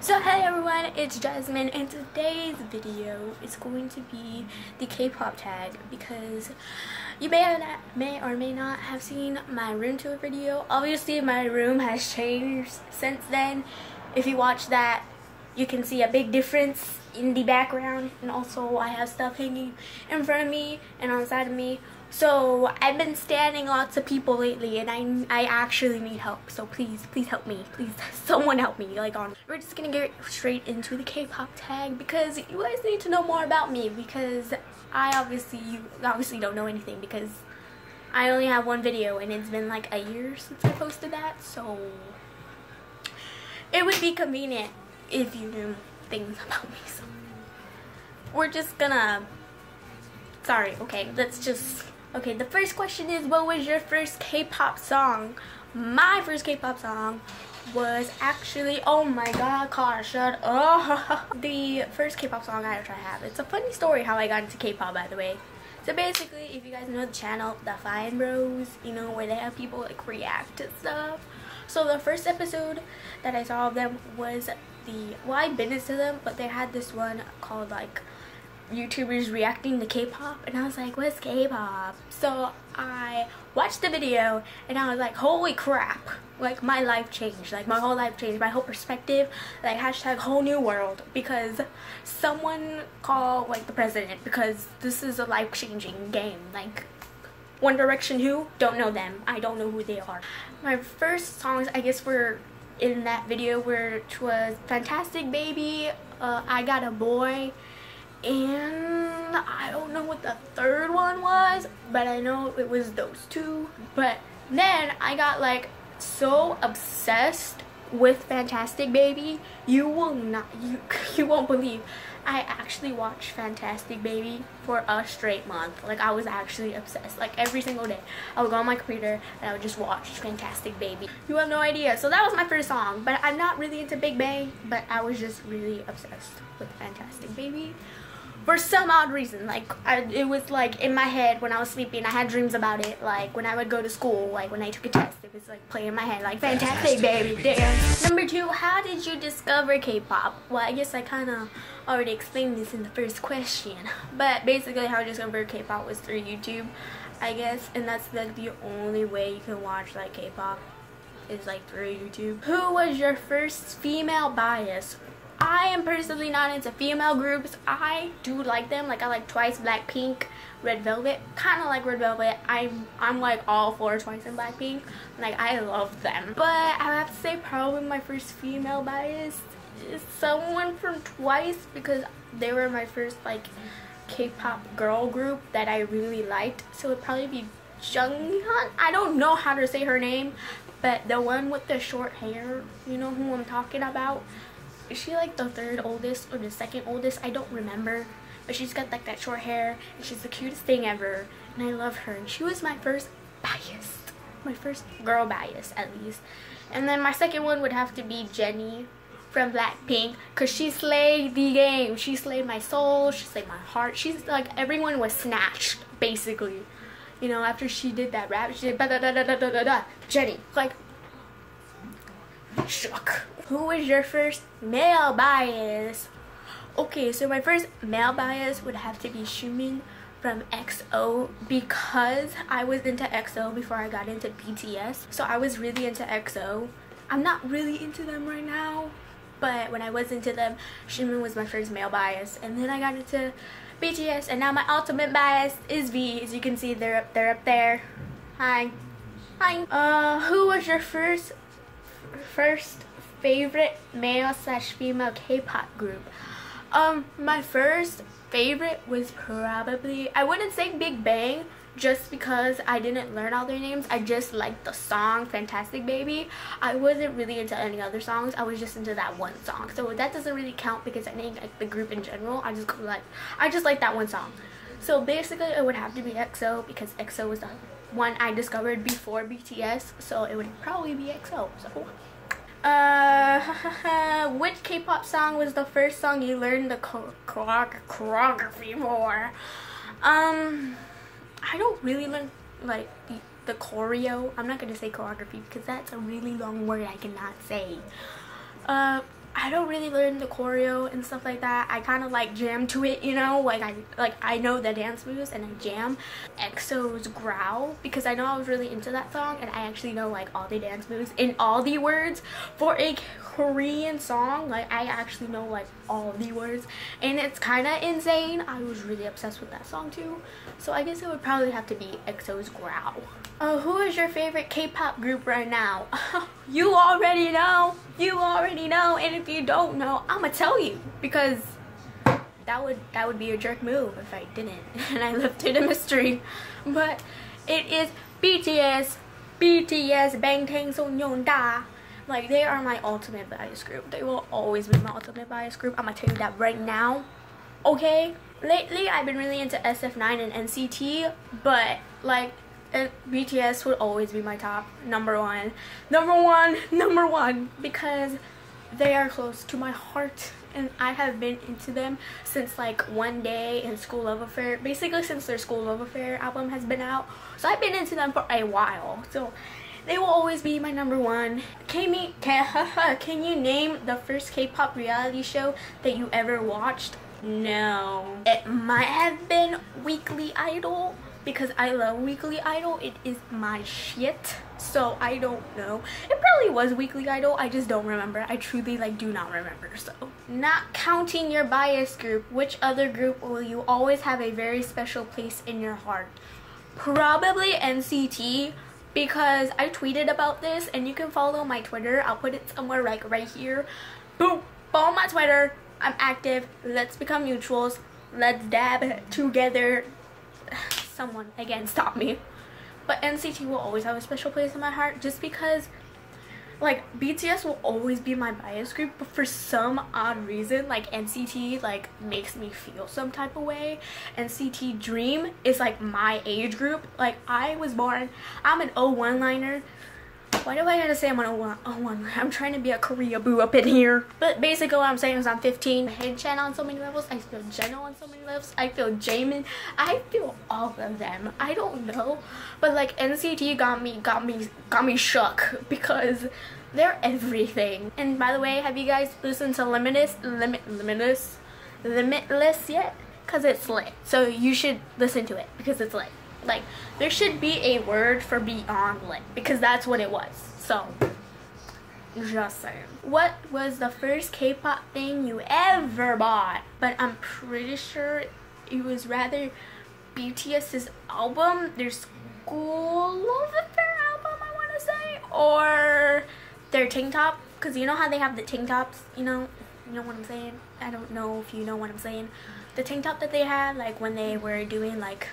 So hey everyone, it's Jasmine, and today's video is going to be the K-pop tag because you may or may not have seen my room tour video. Obviously my room has changed since then. If you watch that, you can see a big difference in the background, and also I have stuff hanging in front of me and on the side of me. So I've been standing lots of people lately, and I actually need help. So please help me. Please, someone help me. We're just gonna get straight into the K-pop tag because you guys need to know more about me, because you obviously don't know anything because I only have one video and it's been like a year since I posted that. So it would be convenient if you knew things about me. So we're just gonna. Sorry. Okay, the first question is, what was your first K-pop song? My first K-pop song was actually, oh my god, Car, shut up. The first K-pop song I have. It's a funny story how I got into K-pop, by the way. So basically, if you guys know the channel, the Fine Bros, you know, where they have people like react to stuff. So the first episode that I saw of them was I've been into them, but they had this one called like YouTubers reacting to K-pop, and I was like, what's K-pop? So I watched the video and I was like, holy crap, like my life changed, like my whole life changed, my whole perspective, like hashtag whole new world, because someone called like the president, because this is a life-changing game. Like One Direction, who? Don't know them. I don't know who they are. My first songs, I guess, were in that video, which was Fantastic Baby, I Got a Boy, and I don't know what the third one was, but I know it was those two. But then I got like so obsessed with Fantastic Baby, you won't believe. I actually watched Fantastic Baby for a straight month. Like I was actually obsessed. Like every single day I would go on my computer and I would just watch Fantastic Baby. You have no idea. So that was my first song, but I'm not really into Big Bang, but I was just really obsessed with Fantastic Baby for some odd reason. Like it was like in my head when I was sleeping. I had dreams about it. Like when I would go to school, like when I took a test, it was like playing in my head, like Fantastic Baby. Damn. Number 2, how did you discover K-pop? Well, I guess I kind of already explained this in the first question, but basically how I discovered K-pop was through YouTube, I guess, and that's like the only way you can watch like K-pop is like through YouTube. Who was your first female bias? I am personally not into female groups. I do like them. Like I like Twice, Blackpink, Red Velvet. Kind of like Red Velvet. I'm like all for Twice and Blackpink. Like I love them. But I have to say probably my first female bias is someone from Twice, because they were my first like K-pop girl group that I really liked. So it'd probably be Junghyun. I don't know how to say her name, but the one with the short hair, you know who I'm talking about. Is she like the third oldest or the second oldest? I don't remember, but she's got like that short hair and she's the cutest thing ever, and I love her, and she was my first bias, my first girl bias at least. And then my second one would have to be Jennie from Blackpink, because she slayed the game. She slayed my soul, she slayed my heart. She's like, everyone was snatched basically, you know, after she did that rap. She did da-da-da-da-da-da-da. Jennie, like, shook. Who was your first male bias? Okay, so my first male bias would have to be Xiumin from EXO, because I was into EXO before I got into BTS. So I was really into EXO. I'm not really into them right now, but when I was into them, Xiumin was my first male bias, and then I got into BTS, and now my ultimate bias is V. As you can see, they're up there. Hi. Who was your first favorite male/female K-pop group? My first favorite was probably, I wouldn't say Big Bang, just because I didn't learn all their names. I just liked the song Fantastic Baby. I wasn't really into any other songs. I was just into that one song, so that doesn't really count because I didn't like the group in general. I just like that one song. So basically it would have to be EXO, because EXO was the one I discovered before BTS, so it would probably be EXO. So which K-pop song was the first song you learned the choreography for? I don't really learn like the choreo. I'm not gonna say choreography because that's a really long word I cannot say. I don't really learn the choreo and stuff like that. I kind of like jam to it, you know, like I know the dance moves and I jam. EXO's Growl, because I know I was really into that song and I actually know like all the dance moves and all the words for a Korean song. Like I actually know like all the words and it's kind of insane. I was really obsessed with that song too, so I guess it would probably have to be EXO's Growl. Who is your favorite K-pop group right now? You already know. You already know. And if you don't know, I'ma tell you, because that would be a jerk move if I didn't and I left it a mystery. But it is BTS. BTS Bangtan Sonyeonda. Like, they are my ultimate bias group. They will always be my ultimate bias group. I'm gonna tell you that right now. Okay? Lately, I've been really into SF9 and NCT, but like, BTS would always be my top number one, because they are close to my heart and I have been into them since like One Day and School Love Affair, basically since their School Love Affair album has been out. So I've been into them for a while, so they will always be my number one. Can you name the first K-pop reality show that you ever watched? No, it might have been Weekly Idol, because I love Weekly Idol. It is my shit. So I don't know. It probably was Weekly Idol. I just don't remember. I truly like do not remember. So, not counting your bias group, which other group will you always have a very special place in your heart? Probably NCT, because I tweeted about this and you can follow my Twitter. I'll put it somewhere like right here. Boom! Follow my Twitter. I'm active. Let's become mutuals. Let's dab together. Someone again stop me. But NCT will always have a special place in my heart, just because like BTS will always be my bias group, but for some odd reason like NCT like makes me feel some type of way. NCT Dream is like my age group. Like I'm an 01 liner. Why do I gotta say I'm an 01? I'm trying to be a Korea boo up in here. But basically what I'm saying is I'm 15. I hate Chen on so many levels. I feel Jeno on so many levels. I feel Jaemin. I feel all of them. I don't know. But like NCT got me shook, because they're everything. And by the way, have you guys listened to Limitless yet? Cause it's lit. So you should listen to it because it's lit. Like, there should be a word for beyond lit, because that's what it was. So, just saying. What was the first K-pop thing you ever bought? But I'm pretty sure it was rather BTS's album, their School Love Affair album, I want to say, or their tank top, because you know how they have the tank tops, you know what I'm saying? I don't know if you know what I'm saying. The tank top that they had, like when they were doing like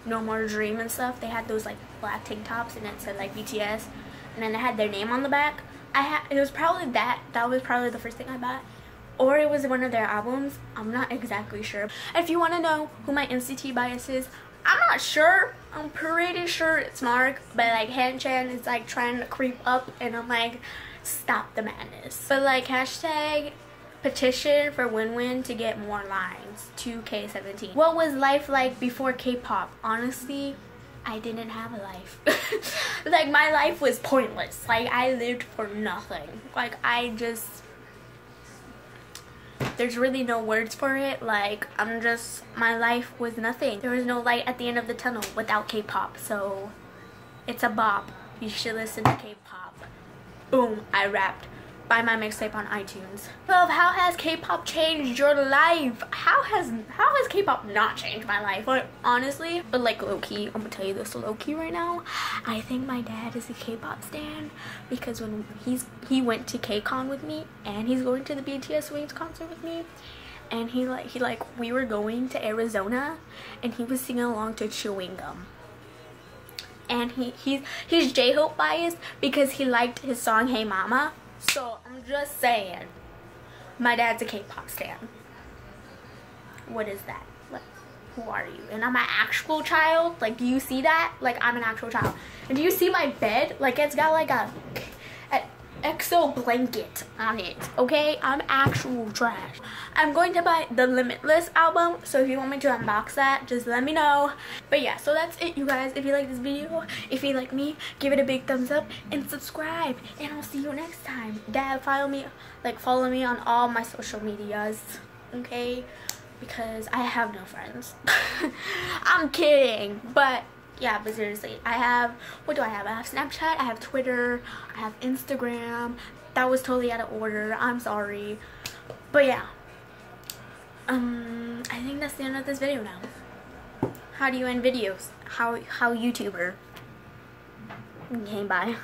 No More Dream and stuff, they had those like black tank tops and it said like BTS, and then they had their name on the back. It was probably that was probably the first thing I bought, or it was one of their albums. I'm not exactly sure. If you want to know who my NCT bias is, I'm not sure. I'm pretty sure it's Mark, but like Han-chan is like trying to creep up and I'm like, stop the madness. But like hashtag petition for Win-Win to get more lines, 2K17. What was life like before K-pop? Honestly, I didn't have a life. Like my life was pointless. Like I lived for nothing. Like there's really no words for it. Like my life was nothing. There was no light at the end of the tunnel without K-pop. So it's a bop. You should listen to K-pop. Boom, I rapped. Buy my mixtape on iTunes. 12. How has K-pop changed your life? How has K-pop not changed my life? Like honestly, but like low-key, I'm gonna tell you this low-key right now. I think my dad is a K-pop stan, because when he went to KCON with me, and he's going to the BTS Wings concert with me, and we were going to Arizona, and he was singing along to Chewing Gum. And he's J-Hope biased because he liked his song Hey Mama. So I'm just saying, my dad's a K-pop stan. What is that? Like, who are you? And I'm an actual child. Like, do you see that? Like, I'm an actual child. And do you see my bed? Like, it's got like an EXO blanket on it. Okay, I'm actual trash. I'm going to buy the Limitless album, so if you want me to unbox that, just let me know. But yeah, so that's it, you guys. If you like this video, if you like me, give it a big thumbs up and subscribe, and I'll see you next time. Dad, follow me on all my social medias, okay? Because I have no friends. I'm kidding, but yeah, but seriously, what do I have? I have Snapchat, I have Twitter, I have Instagram. That was totally out of order, I'm sorry. But yeah, I think that's the end of this video now. How do you end videos? How YouTuber? Okay, bye.